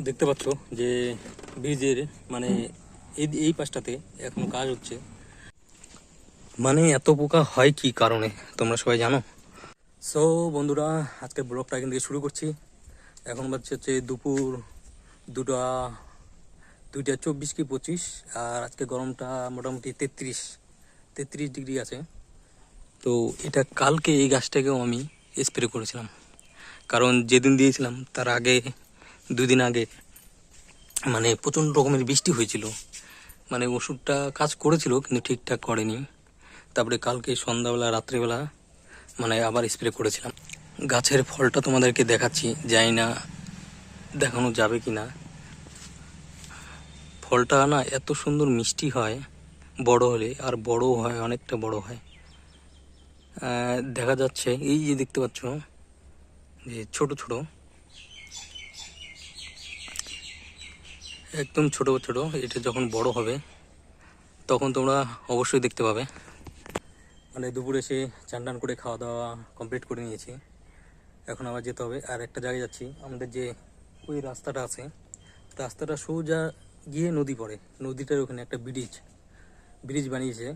দেখতে পাচ্ছ যে ব্রিজের মানে এই পাশটাতে এখনো কাজ হচ্ছে। মানে এত পোকা হয় কি কারণে তোমরা সবাই জানো? সো বন্ধুরা, আজকের ব্লগটা এখান থেকে শুরু করছি। এখন হচ্ছে দুপুর 2টা 24 কি 25, আর আজকে গরমটা মোটামুটি 33 ডিগ্রি আছে। তো এটা কালকে এই গাছটাকেও আমি স্প্রে করেছিলাম, কারণ যেদিন দিয়েছিলাম তার আগে 2 দিন আগে মানে প্রচণ্ড রকমের বৃষ্টি হয়েছিল। মানে ওষুধটা কাজ করেছিল কিন্তু ঠিকঠাক করেনি। তারপরে কালকে সন্ধ্যাবেলা রাত্রিবেলা মানে আবার স্প্রে করেছিলাম। গাছের ফলটা তোমাদেরকে দেখাচ্ছি, জানি না দেখানো যাবে কি না। ফলটা না এত সুন্দর মিষ্টি হয় বড় হলে, আর বড়ও হয়, অনেকটা বড় হয়। দেখা যাচ্ছে এই যে দেখতে পাচ্ছ যে ছোট ছোট, একদম ছোট ছোট। এটা যখন বড় হবে তখন তোমরা অবশ্যই দেখতে পাবে। মানে দুপুরে এসে চান টান করে খাওয়া দাওয়া কমপ্লিট করে নিয়েছি। এখন আবার যেতে হবে, আর একটা জায়গায় যাচ্ছি। আমাদের যে ওই রাস্তাটা আছে, রাস্তাটা সোজা গিয়ে নদী পড়ে। নদীটার ওখানে একটা ব্রিজ বানিয়েছে,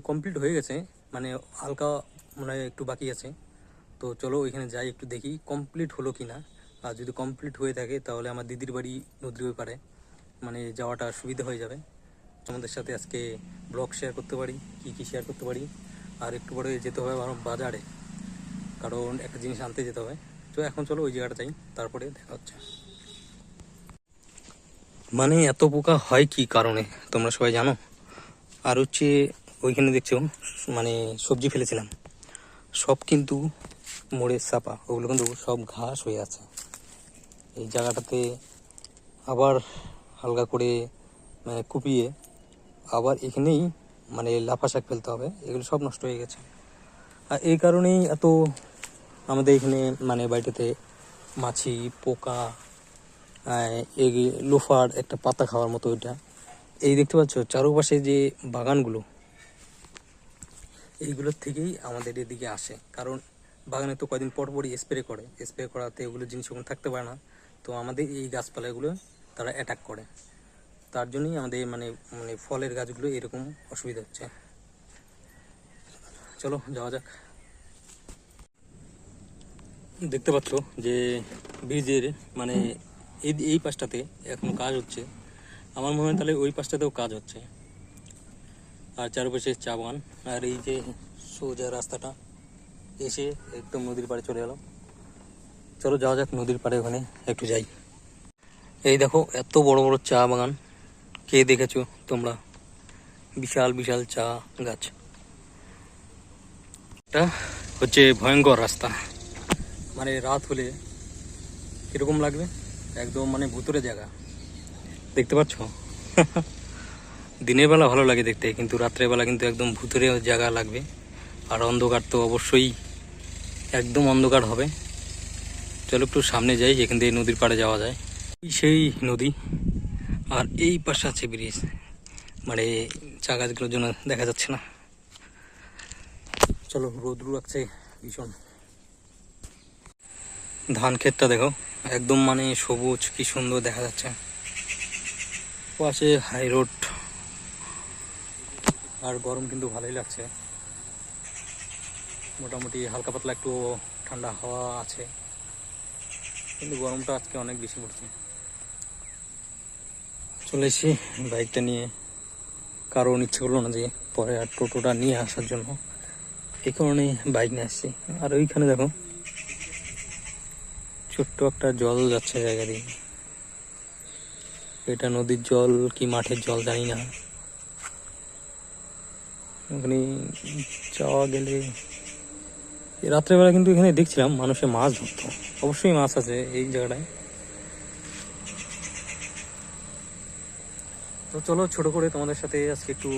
কমপ্লিট হয়ে গেছে, মানে হালকা মনে হয় একটু বাকি আছে। তো চলো ওইখানে যাই, একটু দেখি কমপ্লিট হলো কি না। আর যদি কমপ্লিট হয়ে থাকে তাহলে আমার দিদির বাড়ি নদীর ওই পারে, মানে যাওয়াটা সুবিধা হয়ে যাবে। তোমাদের সাথে আজকে ব্লগ শেয়ার করতে পারি, কি শেয়ার করতে পারি। আর একটু পরে যেতে হবে আমার বাজারে, কারণ একটা জিনিস আনতে যেতে হবে। তো এখন চলো ওই জায়গাটা যাই, তারপরে দেখা হচ্ছে। মানে এত পোকা হয় কি কারণে তোমরা সবাই জানো? আর হচ্ছে ওইখানে দেখছো মানে সবজি ফেলেছিলাম, সব কিন্তু মোড়ে চাপা, ওগুলো কিন্তু সব ঘাস হয়ে আছে। এই জায়গাটাতে আবার হালকা করে মানে কুপিয়ে আবার এখানেই মানে লাফা শাক ফেলতে হবে, এগুলো সব নষ্ট হয়ে গেছে। আর এই কারণেই এত আমাদের এখানে মানে বাড়িটাতে মাছি পোকা, এই লোফার একটা পাতা খাওয়ার মতো ওইটা। এই দেখতে পাচ্ছ চারপাশে যে বাগানগুলো, এইগুলোর থেকেই আমাদের এদিকে আসে। কারণ বাগানে তো কয়দিন পর পরই স্প্রে করাতে ওগুলো জিনিস ওখানে থাকতে পারে না। তো আমাদের এই গাছপালাগুলো তারা অ্যাটাক করে, তার জন্যই আমাদের মানে মানে ফলের গাছগুলো এরকম অসুবিধা হচ্ছে। চলো যাওয়া যাক। দেখতে পাচ্ছ যে ব্রিজের মানে এই পাশটাতে এখন কাজ হচ্ছে। আমার মনে হয় তাহলে ওই পাশটাতেও কাজ হচ্ছে। আর চারপাশে চা বাগান, আর এই যে সোজা রাস্তাটা এসে একদম নদীর পাড়ে চলে গেল। চলো যাওয়া যাক নদীর পাড়ে, ওখানে একটু যাই। এই দেখো এত বড় বড় চা বাগান, কে দেখেছো তোমরা? বিশাল বিশাল চা গাছ। এটা হচ্ছে ভয়ঙ্কর রাস্তা, মানে রাত হলে কিরকম লাগবে, একদম মানে ভুতুরে জায়গা। দেখতে পাচ্ছ? দিনের বেলা ভালো লাগে দেখতে, কিন্তু রাত্রের বেলা কিন্তু একদম ভুতুরে জায়গা লাগবে। আর অন্ধকার তো অবশ্যই, একদম অন্ধকার হবে। চলো একটু সামনে যাই, এখান থেকে নদীর পাড়ে যাওয়া যায়। সেই নদী, আর এই পাশে আছে ব্রিজ। মানে চা গাছগুলোর জন্য দেখা যাচ্ছে না। চলো, রোদ্রু লাগছে ভীষণ। ধান ক্ষেতটা দেখো, একদম মানে সবুজ, কি সুন্দর দেখা যাচ্ছে। পাশে হাই রোড, আর গরম কিন্তু ভালোই লাগছে। মোটামুটি হালকা পাতলা একটু ঠান্ডা হাওয়া আছে, কিন্তু গরমটা আজকে অনেক বেশি পড়ছে। চলে এসেছি বাইকটা নিয়ে, কারণ ইচ্ছে করলো না যে পরে আর টোটোটা নিয়ে আসার জন্য, এই কারণে বাইক নিয়ে আসছি। আর ওইখানে দেখো ছোট্ট একটা জল যাচ্ছে জায়গা দিয়ে। এটা নদীর জল কি মাঠের জল জানি না। ওখানে যাওয়া গেলে রাত্রেবেলা কিন্তু এখানে দেখছিলাম মানুষে মাছ ধরতো, অবশ্যই মাছ আছে এই জায়গাটায়। তো চলো ছোট করে তোমাদের সাথে আজকে একটু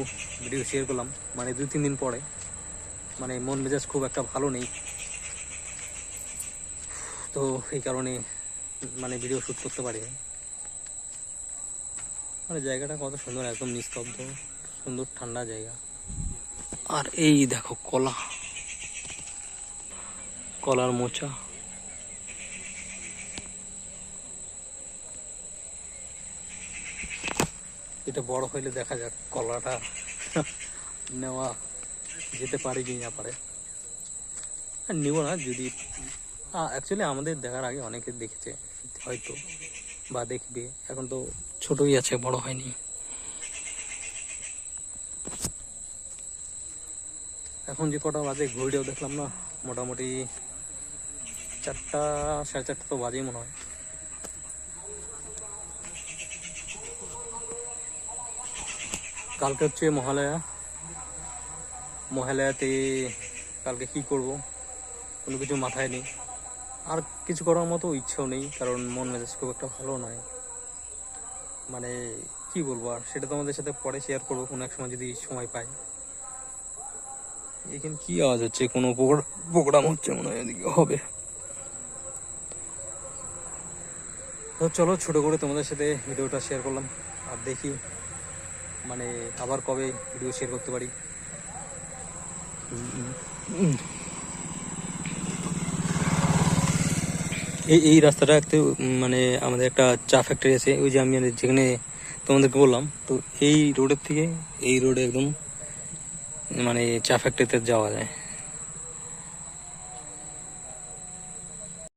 ভিডিও শেয়ার করলাম, মানে 2-3 দিন পরে। মানে মন মেজাজ খুব একটা ভালো নেই, তো এই কারণে মানে ভিডিও শ্যুট করতে পারি। মানে জায়গাটা কত সুন্দর, একদম নিস্তব্ধ, সুন্দর ঠান্ডা জায়গা। আর এই দেখো কলার মোচা। এটা বড় হইলে দেখা যাক কলাটা নেওয়া যেতে পারে কি না পারে। আর নিব না যদি, অ্যাকচুয়ালি আমাদের দেখার আগে অনেকে দেখেছে হয়তো বা দেখবে, এখন তো ছোটই আছে, বড় হয়নি। এখন যে কটা বাজে ঘড়িটাও দেখলাম না, মোটামুটি 4টা 4:30 তো বাজেই মনে হয়। কালকে হচ্ছে মহালয়া। মহালয়াতে কালকে কি করব কোনো কিছু মাথায় নেই, আর কিছু করার মতো ইচ্ছেও নেই, কারণ মন মেজাজ খুব একটা ভালো নয়। মানে কি বলবো, আর সেটা তোমাদের সাথে পরে শেয়ার করবো কোনো এক সময় যদি সময় পাই। এখানে কি আওয়াজ হচ্ছে? কোনো প্রোগ্রাম হচ্ছে মনে হয়, এদিকে হবে। তো চলো, ছোট করে তোমাদের সাথে ভিডিওটা শেয়ার করলাম, আর দেখি মানে আবার কবে ভিডিও শেয়ার করতে পারি। এই রাস্তাটা একটু মানে আমাদের একটা চা ফ্যাক্টরি আছে, ওই যে আমি যেখানে তোমাদেরকে বললাম, তো এই রোডের থেকে এই রোডে একদম মানে চা ফ্যাক্টরিতে যাওয়া যায়।